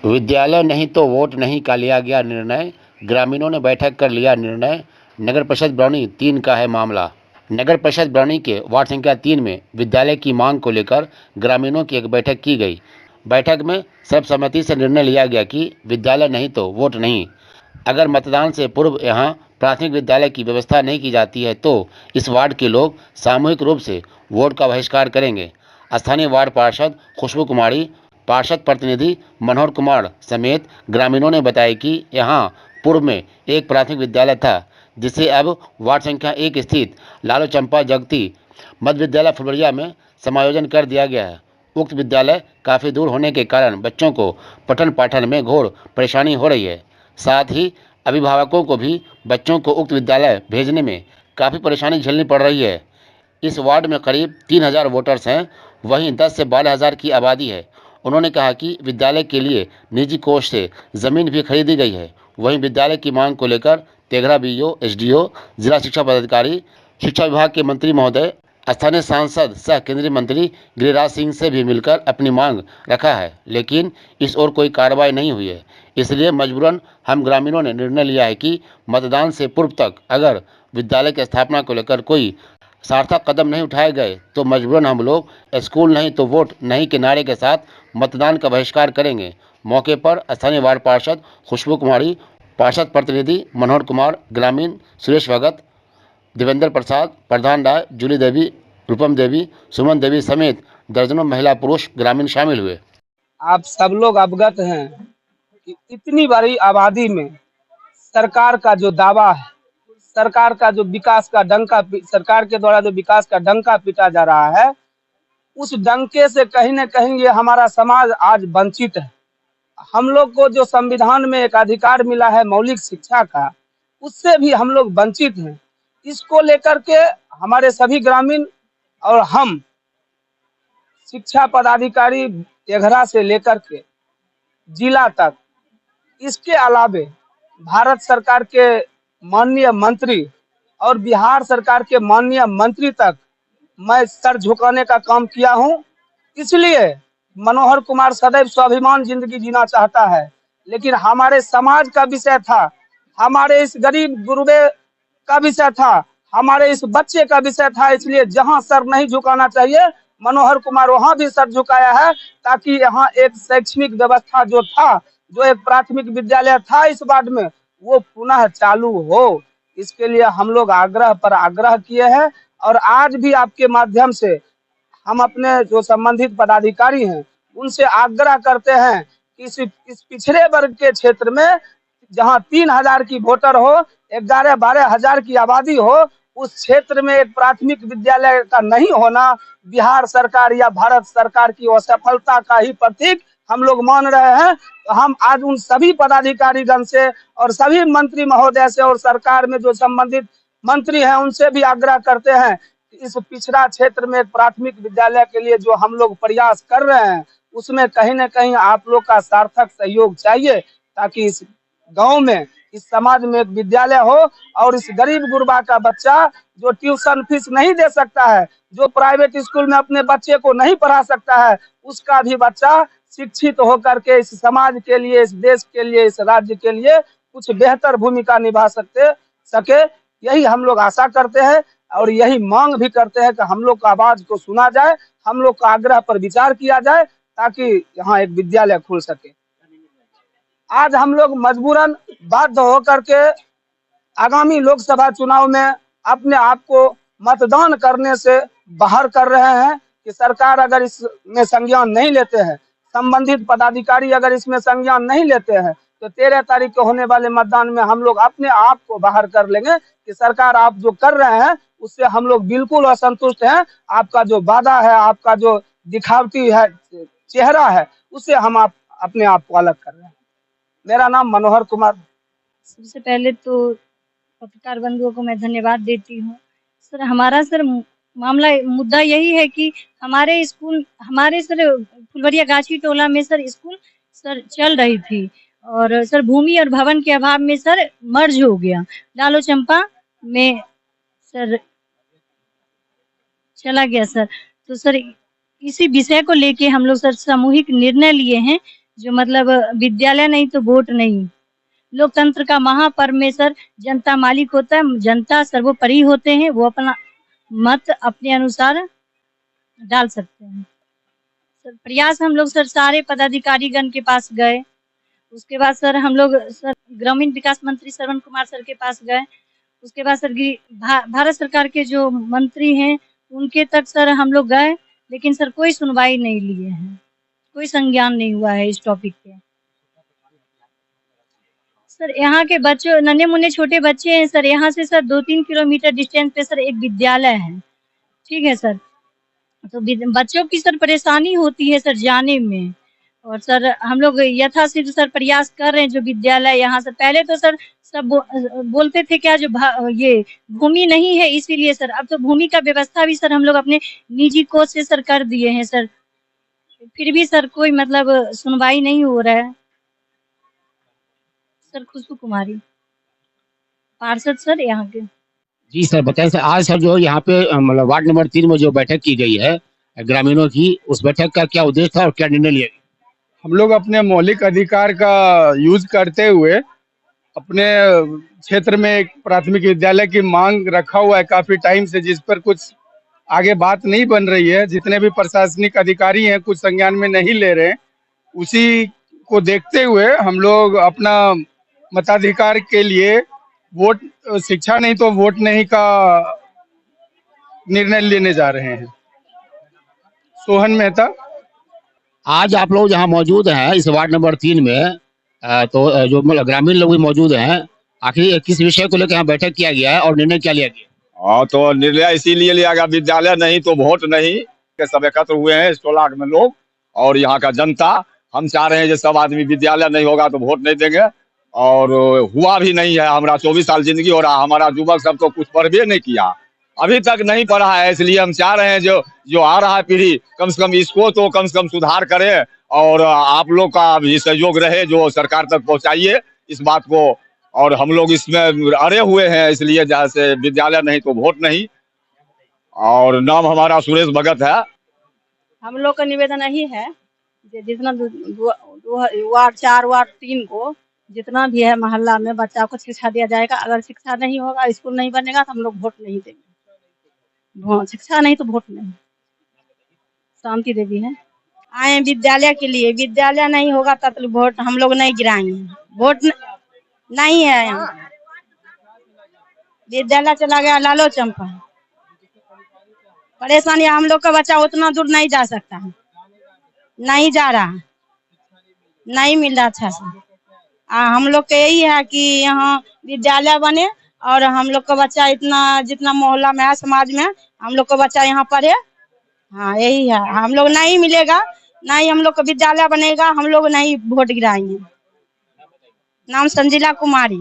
विद्यालय नहीं तो वोट नहीं का लिया गया निर्णय। ग्रामीणों ने बैठक कर लिया निर्णय। नगर परिषद बरौनी 3 का है मामला। नगर परिषद बरौनी के वार्ड संख्या 3 में विद्यालय की मांग को लेकर ग्रामीणों की एक बैठक की गई। बैठक में सर्वसम्मति से निर्णय लिया गया कि विद्यालय नहीं तो वोट नहीं। अगर मतदान से पूर्व यहाँ प्राथमिक विद्यालय की व्यवस्था नहीं की जाती है तो इस वार्ड के लोग सामूहिक रूप से वोट का बहिष्कार करेंगे। स्थानीय वार्ड पार्षद खुशबू कुमारी, पार्षद प्रतिनिधि मनोहर कुमार समेत ग्रामीणों ने बताया कि यहाँ पूर्व में एक प्राथमिक विद्यालय था, जिसे अब वार्ड संख्या 1 स्थित लालू चंपा जगती मध्य विद्यालय फुलवरिया में समायोजन कर दिया गया है। उक्त विद्यालय काफ़ी दूर होने के कारण बच्चों को पठन पाठन में घोर परेशानी हो रही है। साथ ही अभिभावकों को भी बच्चों को उक्त विद्यालय भेजने में काफ़ी परेशानी झेलनी पड़ रही है। इस वार्ड में करीब 3,000 वोटर्स हैं, वहीं 10 से 12,000 की आबादी है। उन्होंने कहा कि विद्यालय के लिए निजी कोष से ज़मीन भी खरीदी गई है। वहीं विद्यालय की मांग को लेकर तेघड़ा बीईओ, एसडीओ, जिला शिक्षा पदाधिकारी, शिक्षा विभाग के मंत्री महोदय, स्थानीय सांसद सह केंद्रीय मंत्री गिरिराज सिंह से भी मिलकर अपनी मांग रखा है, लेकिन इस ओर कोई कार्रवाई नहीं हुई है। इसलिए मजबूरन हम ग्रामीणों ने निर्णय लिया है कि मतदान से पूर्व तक अगर विद्यालय की स्थापना को लेकर कोई सार्थक कदम नहीं उठाए गए तो मजबूरन हम लोग स्कूल नहीं तो वोट नहीं के नारे के साथ मतदान का बहिष्कार करेंगे। मौके पर स्थानीय वार्ड पार्षद खुशबू कुमारी, पार्षद प्रतिनिधि मनोहर कुमार, ग्रामीण सुरेश भगत, देवेंद्र प्रसाद, प्रधान राय, जूली देवी, रूपम देवी, सुमन देवी समेत दर्जनों महिला पुरुष ग्रामीण शामिल हुए। आप सब लोग अवगत हैं कि इतनी बड़ी आबादी में सरकार का जो दावा है, सरकार का जो विकास का डंका, सरकार के द्वारा जो विकास का डंका पीटा जा रहा है, उस डंके से कहीं न कहीं ये हमारा समाज आज वंचित है। हम लोग को जो संविधान में एक अधिकार मिला है मौलिक शिक्षा का, उससे भी हम लोग वंचित हैं। इसको लेकर के हमारे सभी ग्रामीण और हम शिक्षा पदाधिकारी तेघड़ा से लेकर के जिला तक, इसके अलावे भारत सरकार के माननीय मंत्री और बिहार सरकार के माननीय मंत्री तक मैं सर झुकाने का काम किया हूं। इसलिए मनोहर कुमार सदैव स्वाभिमान जिंदगी जीना चाहता है, लेकिन हमारे समाज का विषय था, हमारे इस गरीब गुरबे का विषय था, हमारे इस बच्चे का विषय था। इसलिए जहां सर नहीं झुकाना चाहिए मनोहर कुमार वहां भी सर झुकाया है, ताकि यहाँ एक शैक्षणिक व्यवस्था जो था, जो एक प्राथमिक विद्यालय था इस वार्ड में, वो पुनः चालू हो। इसके लिए हम लोग आग्रह पर आग्रह किए हैं और आज भी आपके माध्यम से हम अपने जो संबंधित पदाधिकारी हैं उनसे आग्रह करते हैं कि इस पिछड़े वर्ग के क्षेत्र में जहां 3,000 की वोटर हो, 11-12 हजार की आबादी हो, उस क्षेत्र में एक प्राथमिक विद्यालय का नहीं होना बिहार सरकार या भारत सरकार की असफलता का ही प्रतीक हम लोग मान रहे हैं। तो हम आज उन सभी पदाधिकारीगण से और सभी मंत्री महोदय से और सरकार में जो संबंधित मंत्री हैं उनसे भी आग्रह करते हैं कि इस पिछड़ा क्षेत्र में एक प्राथमिक विद्यालय के लिए जो हम लोग प्रयास कर रहे हैं उसमें कहीं न कहीं आप लोग का सार्थक सहयोग चाहिए, ताकि इस गांव में, इस समाज में एक विद्यालय हो और इस गरीब गुरबा का बच्चा जो ट्यूशन फीस नहीं दे सकता है, जो प्राइवेट स्कूल में अपने बच्चे को नहीं पढ़ा सकता है, उसका भी बच्चा शिक्षित होकर के इस समाज के लिए, इस देश के लिए, इस राज्य के लिए कुछ बेहतर भूमिका निभा सके। यही हम लोग आशा करते हैं और यही मांग भी करते हैं कि हम लोग का आवाज को सुना जाए, हम लोग का आग्रह पर विचार किया जाए, ताकि यहाँ एक विद्यालय खुल सके। आज हम लोग मजबूरन बाध्य होकर के आगामी लोकसभा चुनाव में अपने आप को मतदान करने से बाहर कर रहे हैं कि सरकार अगर इसमें संज्ञान नहीं लेते हैं, संबंधित पदाधिकारी अगर इसमें संज्ञान नहीं लेते हैं, तो 13 तारीख को होने वाले मतदान में हम लोग अपने आप को बाहर कर लेंगे कि सरकार आप जो कर रहे हैं उससे हम लोग बिल्कुल असंतुष्ट हैं। आपका जो वादा है, आपका जो दिखावटी है चेहरा है, उससे हम अपने आप को अलग कर रहे हैं। मेरा नाम मनोहर कुमार। सबसे पहले तो पत्रकार बंधुओं को मैं धन्यवाद देती हूँ। सर हमारा मामला मुद्दा यही है कि हमारे फुलवरिया गाछी टोला में स्कूल चल रही थी और सर भूमि और भवन के अभाव में सर मर्ज हो गया, लालो चंपा में सर चला गया सर। तो सर इसी विषय को लेके हम लोग सर सामूहिक निर्णय लिए हैं जो मतलब विद्यालय नहीं तो वोट नहीं। लोकतंत्र का महापरमेश्वर जनता मालिक होता है, जनता सर्वोपरि होते हैं, वो अपना मत अपने अनुसार डाल सकते हैं। सर प्रयास हम लोग सर सारे पदाधिकारी गण के पास गए, उसके बाद सर हम लोग सर ग्रामीण विकास मंत्री श्रवण कुमार सर के पास गए, उसके बाद सर भारत सरकार के जो मंत्री हैं उनके तक सर हम लोग गए, लेकिन सर कोई सुनवाई नहीं लिए हैं, कोई संज्ञान नहीं हुआ है इस टॉपिक पे। सर यहाँ के बच्चों नन्हे मुन्ने छोटे बच्चे हैं सर, यहाँ से सर 2-3 किलोमीटर डिस्टेंस पे सर एक विद्यालय है, ठीक है सर। तो बच्चों की सर परेशानी होती है सर जाने में, और सर हम लोग यथाशीघ्र सर प्रयास कर रहे हैं जो विद्यालय यहाँ से। पहले तो सर सब बोलते थे क्या जो ये भूमि नहीं है इसीलिए सर, अब तो भूमि का व्यवस्था भी सर हम लोग अपने निजी कोष से सर कर दिए हैं सर, फिर भी सर कोई मतलब सुनवाई नहीं हो रहा है। सर खुशबू कुमारी, पार्षद सर यहाँ के। जी सर बताएं सर, आज सर जो यहाँ पे मतलब वार्ड नंबर 3 में जो बैठक की गई है ग्रामीणों की, उस बैठक का क्या उद्देश्य था और क्या निर्णय लिया गया? हम लोग अपने मौलिक अधिकार का यूज करते हुए अपने क्षेत्र में एक प्राथमिक विद्यालय की मांग रखा हुआ है काफी टाइम से, जिस पर कुछ आगे बात नहीं बन रही है। जितने भी प्रशासनिक अधिकारी हैं कुछ संज्ञान में नहीं ले रहे हैं। उसी को देखते हुए हम लोग अपना मताधिकार के लिए वोट शिक्षा नहीं तो वोट नहीं का निर्णय लेने जा रहे हैं। सोहन मेहता। आज आप लोग जहाँ मौजूद हैं इस वार्ड नंबर 3 में, तो जो मतलब ग्रामीण लोग भी मौजूद हैं, आखिर किस विषय को लेकर यहाँ बैठक किया गया है और निर्णय क्या लिया गया? हाँ, तो निर्णय इसीलिए लिया गया, विद्यालय नहीं तो वोट नहीं के सब एकत्र हुए हैं 16 में लोग, और यहाँ का जनता हम चाह रहे हैं कि सब आदमी विद्यालय नहीं होगा तो वोट नहीं देंगे, और हुआ भी नहीं है। हमारा 24 साल जिंदगी हो रहा, हमारा युवक सब तो कुछ पढ़ भी नहीं किया, अभी तक नहीं पढ़ा है। इसलिए हम चाह रहे हैं जो आ रहा है पीढ़ी कम से कम इसको तो कम से कम सुधार करे, और आप लोग का भी सहयोग रहे, जो सरकार तक पहुंचाइए इस बात को। और हम लोग इसमें अड़े हुए हैं, इसलिए जैसे विद्यालय नहीं तो वोट नहीं। और नाम हमारा सुरेश भगत है। हम लोग का निवेदन यही है कि जितना वार्ड 4 वार्ड 3 को जितना भी है मोहल्ला में बच्चा को शिक्षा दिया जाएगा। अगर शिक्षा नहीं होगा, स्कूल नहीं बनेगा तो हम लोग वोट नहीं देंगे। शिक्षा नहीं तो वोट नहीं। शांति देवी है। आए विद्यालय के लिए, विद्यालय नहीं होगा तब तो वोट हम लोग नहीं गिराएंगे। वोट नहीं है यहाँ। विद्यालय चला गया लालो चंपा। परेशानी हम लोग का बच्चा उतना दूर नहीं जा सकता है, नहीं जा रहा, नहीं मिल रहा अच्छा से। हम लोग का यही है कि यहाँ विद्यालय बने और हम लोग का बच्चा इतना जितना मोहल्ला में है समाज में हम लोग का बच्चा यहाँ पढ़े। हाँ यही है। हम लोग नहीं मिलेगा, नहीं हम लोग का विद्यालय बनेगा, हम लोग नहीं वोट गिराएंगे। नाम संजीला कुमारी।